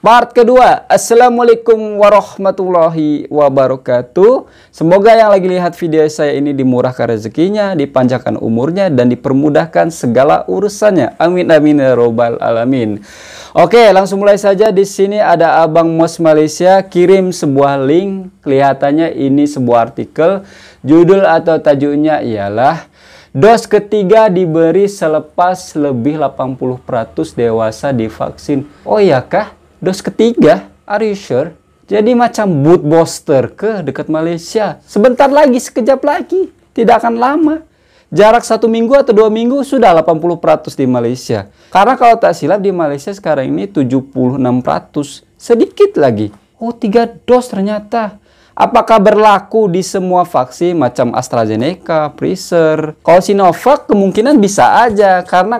Part kedua, Assalamualaikum warahmatullahi wabarakatuh. Semoga yang lagi lihat video saya ini dimurahkan rezekinya, dipanjangkan umurnya, dan dipermudahkan segala urusannya. Amin amin ya robbal alamin. Oke, langsung mulai saja. Di sini ada Abang Mos Malaysia kirim sebuah link. Kelihatannya ini sebuah artikel. Judul atau tajuknya ialah dos ketiga diberi selepas lebih 80% dewasa divaksin. Oh iya kah? Dos ketiga? Are you sure? Jadi macam boot booster ke dekat Malaysia. Sebentar lagi, sekejap lagi. Tidak akan lama. Jarak 1 minggu atau 2 minggu sudah 80% di Malaysia. Karena kalau tak silap di Malaysia sekarang ini 76%. Sedikit lagi. Oh, 3 dos ternyata. Apakah berlaku di semua vaksin macam AstraZeneca, Pfizer? Kalau Sinovac kemungkinan bisa aja. Karena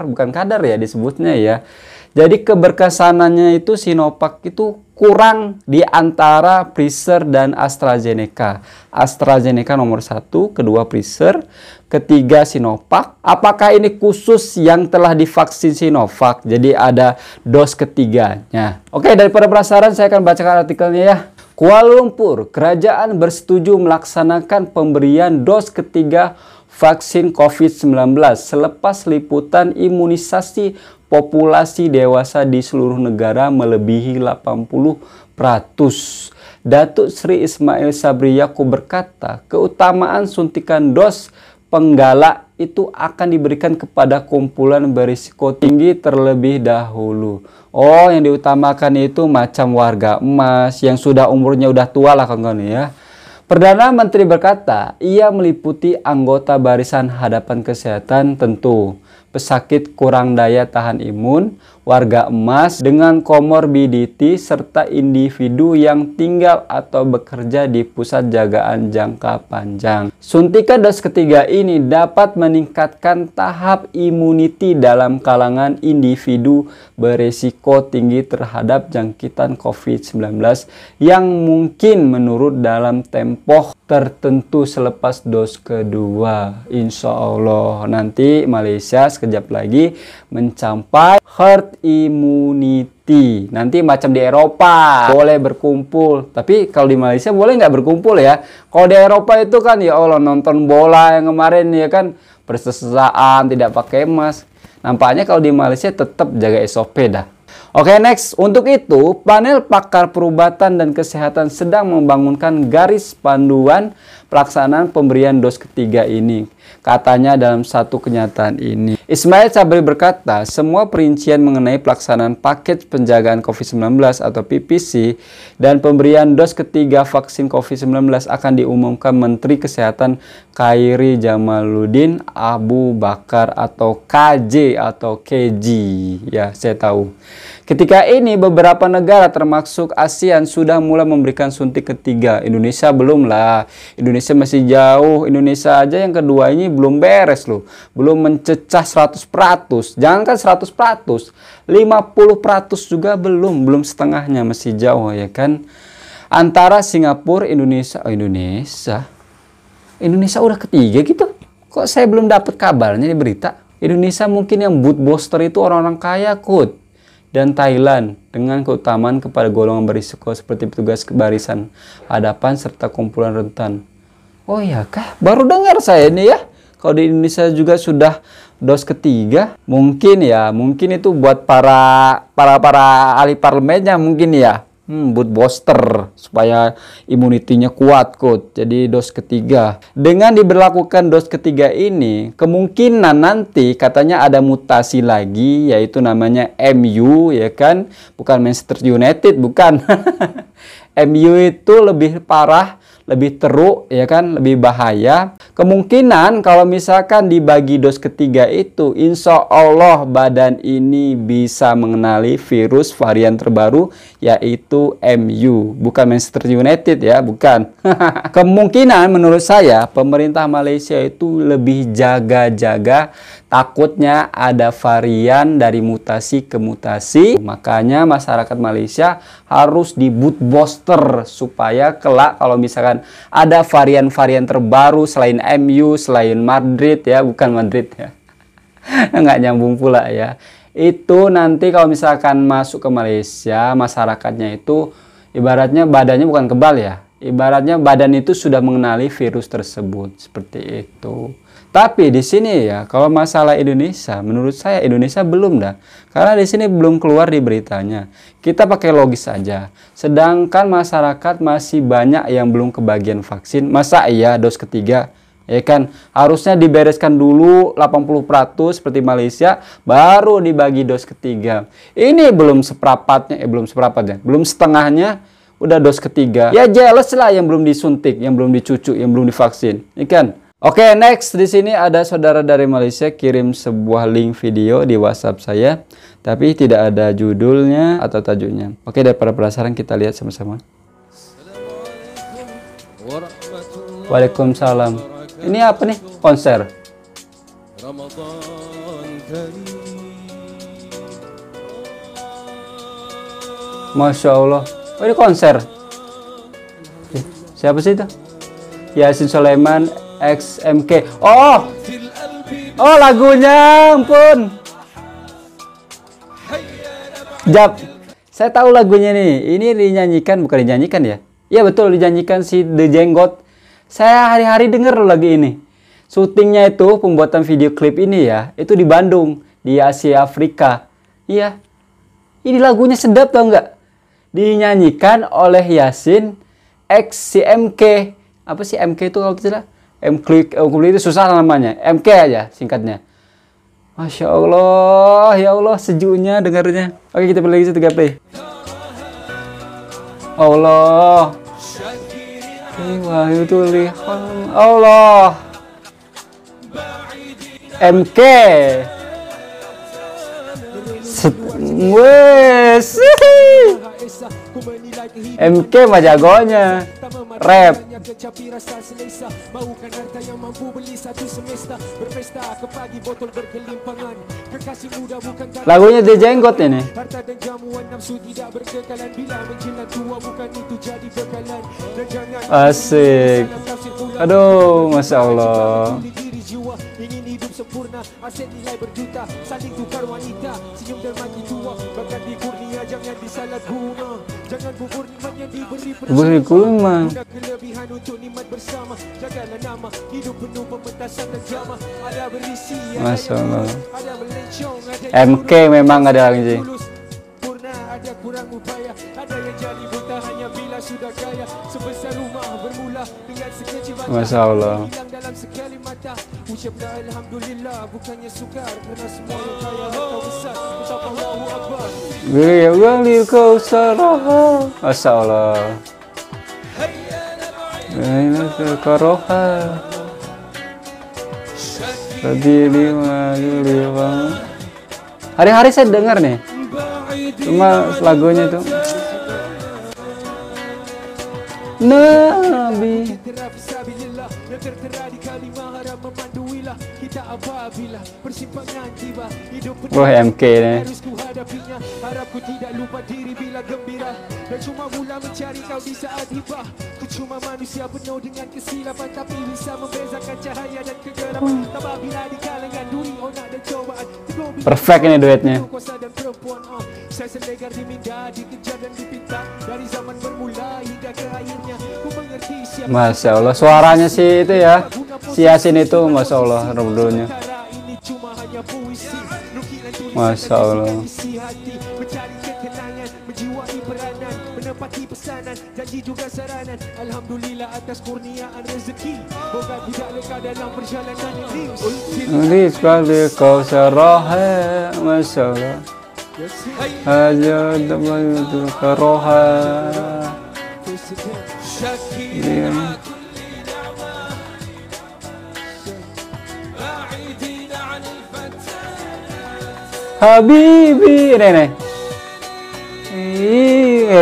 bukan kadar ya disebutnya ya. Jadi keberkesanannya itu Sinovac itu kurang di antara Pfizer dan AstraZeneca. AstraZeneca nomor 1, kedua Pfizer, ketiga Sinovac. Apakah ini khusus yang telah divaksin Sinovac? Jadi ada dos ketiganya. Oke, daripada penasaran saya akan bacakan artikelnya ya. Kuala Lumpur, kerajaan bersetuju melaksanakan pemberian dos ketiga vaksin COVID-19 selepas liputan imunisasi populasi dewasa di seluruh negara melebihi 80%. Datuk Seri Ismail Sabri Yaakob berkata, keutamaan suntikan dos penggalak itu akan diberikan kepada kumpulan berisiko tinggi terlebih dahulu. Oh, yang diutamakan itu macam warga emas yang sudah umurnya udah tua lah kawan-kawan ya. Perdana Menteri berkata, ia meliputi anggota barisan hadapan kesehatan tentu, pesakit kurang daya tahan imun, warga emas dengan komorbiditi, serta individu yang tinggal atau bekerja di pusat jagaan jangka panjang. Suntikan dos ketiga ini dapat meningkatkan tahap imuniti dalam kalangan individu beresiko tinggi terhadap jangkitan COVID-19 yang mungkin menurun dalam tempo tertentu selepas dos kedua. Insya Allah nanti Malaysia sekejap lagi mencapai herd immunity. Nanti macam di Eropa boleh berkumpul, tapi kalau di Malaysia boleh nggak berkumpul ya. Kalau di Eropa itu kan ya Allah, nonton bola yang kemarin ya kan persesaan tidak pakai mask. Nampaknya kalau di Malaysia tetap jaga SOP dah. Oke, next. Untuk itu, panel pakar perubatan dan kesehatan sedang membangunkan garis panduan pelaksanaan pemberian dos ketiga ini. Katanya dalam satu kenyataan ini. Ismail Sabri berkata, semua perincian mengenai pelaksanaan paket penjagaan COVID-19 atau PPC dan pemberian dos ketiga vaksin COVID-19 akan diumumkan Menteri Kesehatan Khairi Jamaluddin Abu Bakar atau KJ atau KJ. Ya, saya tahu. Ketika ini beberapa negara termasuk ASEAN sudah mulai memberikan suntik ketiga. Indonesia belum lah. Indonesia masih jauh. Indonesia aja yang kedua ini belum beres loh. Belum mencecah 100%. Jangankan 100%. 50% juga belum. Belum setengahnya, masih jauh ya kan. Antara Singapura, Indonesia. Oh, Indonesia udah ketiga gitu. Kok saya belum dapat kabarnya di berita. Indonesia mungkin yang boot booster itu orang-orang kaya kut. Dan Thailand dengan keutamaan kepada golongan berisiko seperti petugas barisan hadapan serta kumpulan rentan. Oh ya kah? Baru dengar saya ini ya. Kalau di Indonesia juga sudah dos ketiga, mungkin itu buat para ahli parlemennya mungkin ya. Boot booster supaya imunitinya kuat kut. Jadi dos ketiga. Dengan diberlakukan dos ketiga ini, kemungkinan nanti katanya ada mutasi lagi, yaitu namanya MU ya kan, bukan Manchester United, bukan. MU itu lebih parah, lebih teruk ya kan, lebih bahaya. Kemungkinan kalau misalkan dibagi dos ketiga itu, insya Allah badan ini bisa mengenali virus varian terbaru yaitu MU, bukan Manchester United ya, bukan. Kemungkinan menurut saya pemerintah Malaysia itu lebih jaga-jaga, takutnya ada varian dari mutasi ke mutasi. Makanya masyarakat Malaysia harus di boot booster supaya kelak kalau misalkan ada varian-varian terbaru selain MU, selain Madrid ya, bukan Madrid ya. Nggak nyambung pula ya. itu nanti kalau misalkan masuk ke Malaysia, masyarakatnya itu ibaratnya badannya bukan kebal ya. Ibaratnya badan itu sudah mengenali virus tersebut, seperti itu. Tapi di sini ya, kalau masalah Indonesia, menurut saya Indonesia belum dah. Karena di sini belum keluar di beritanya. Kita pakai logis saja. Sedangkan masyarakat masih banyak yang belum kebagian vaksin. Masa iya dos ketiga? Ya kan, harusnya dibereskan dulu 80% seperti Malaysia, baru dibagi dos ketiga. Ini belum seperempatnya, belum setengahnya, udah dos ketiga. Ya jelas lah yang belum disuntik, yang belum dicucuk, yang belum divaksin, ikan. Oke, next di sini ada saudara dari Malaysia kirim sebuah link video di WhatsApp saya, tapi tidak ada judulnya atau tajuknya. Oke, daripada penasaran kita lihat sama-sama. Waalaikumsalam. Ini apa nih? Konser. Masya Allah. Oh, ini konser. Siapa sih itu? Yasin Sulaiman XMK. Oh, lagunya, ampun. Jap, saya tahu lagunya nih. Ini dinyanyikan, bukan dinyanyikan ya? Iya betul, dinyanyikan si The Jenggot. Saya hari-hari denger lagu ini. Syutingnya itu, pembuatan video klip ini ya, itu di Bandung, di Asia Afrika. Iya, ini lagunya sedap tau nggak? Dinyanyikan oleh Yasin X CMK. Apa sih MK itu kalau tidak? MK itu susah namanya. MK aja singkatnya. Masya Allah, ya Allah sejuknya dengarnya. Oke, kita play lagi 3 play. Allah. Allah. MK. Wes. MK mah jagonya rap. Lagunya The Jenggot ini. Asik. Aduh, Masya Allah. Beri kurma. Masya Allah. MK memang ada lagi sih. Masya Allah. Beli kau sarah. Masya Allah. Ini keroha. Hari-hari saya dengar nih. Cuma lagunya itu. Nabi. Wah, MK nih. Perfect ini duetnya. Masya Allah, suaranya sih itu ya, si Yasin itu, Masya Allah, dulunya. Masya Allah. Ini sekali kau serah, Masya Allah. Aja dapat itu keroha. Habibi, ini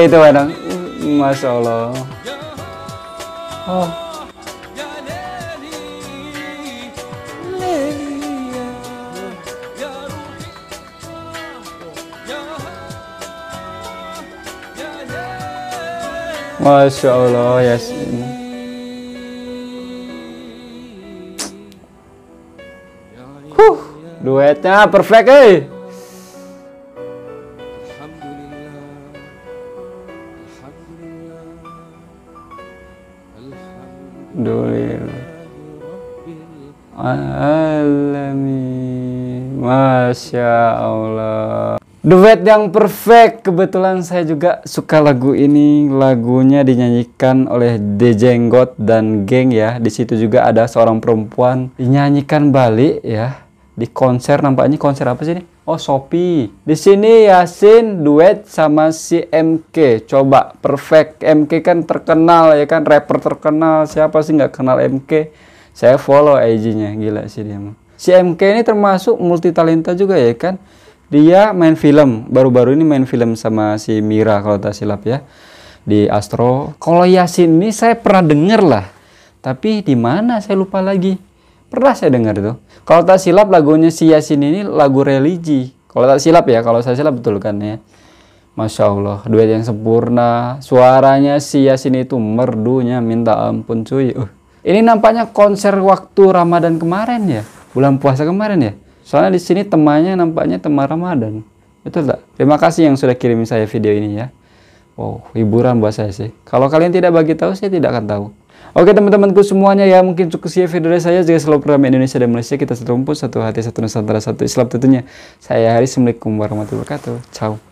itu enak, Masya Allah. Oh. Masya Allah, Yasin. Duetnya perfect, alamin. Masya Allah. Duet yang perfect. Kebetulan saya juga suka lagu ini. Lagunya dinyanyikan oleh Dejenggot dan geng ya. Di situ juga ada seorang perempuan dinyanyikan balik ya. Di konser, nampaknya konser apa sih ini? Oh, Shopee. Di sini Yasin duet sama si MK. Coba perfect. MK kan terkenal ya kan, rapper terkenal. Siapa sih nggak kenal MK? Saya follow IG-nya, gila sih dia. Si MK ini termasuk multi talenta juga ya kan. Dia main film, baru-baru ini main film sama si Mira kalau tak silap ya, di Astro. Kalau Yasin ini saya pernah denger lah, tapi di mana saya lupa lagi. Pernah saya dengar itu. Kalau tak silap lagunya si Yasin ini lagu religi. Kalau tak silap ya, kalau saya silap betul kan ya. Masya Allah, duet yang sempurna. Suaranya si Yasin itu merdunya minta ampun cuy. Ini nampaknya konser waktu Ramadan kemarin ya, bulan puasa kemarin ya. Soalnya di sini temannya nampaknya teman Ramadan. Betul tak? Terima kasih yang sudah kirim saya video ini ya. Oh, hiburan buat saya sih. Kalau kalian tidak bagi tahu, saya tidak akan tahu. Oke teman-temanku semuanya ya, mungkin cukup sekian video dari saya. Jika selalu program Indonesia dan Malaysia, kita satu rumput, satu hati, satu Nusantara, satu Islam tentunya. Saya Haris, Assalamualaikum warahmatullahi wabarakatuh. Ciao.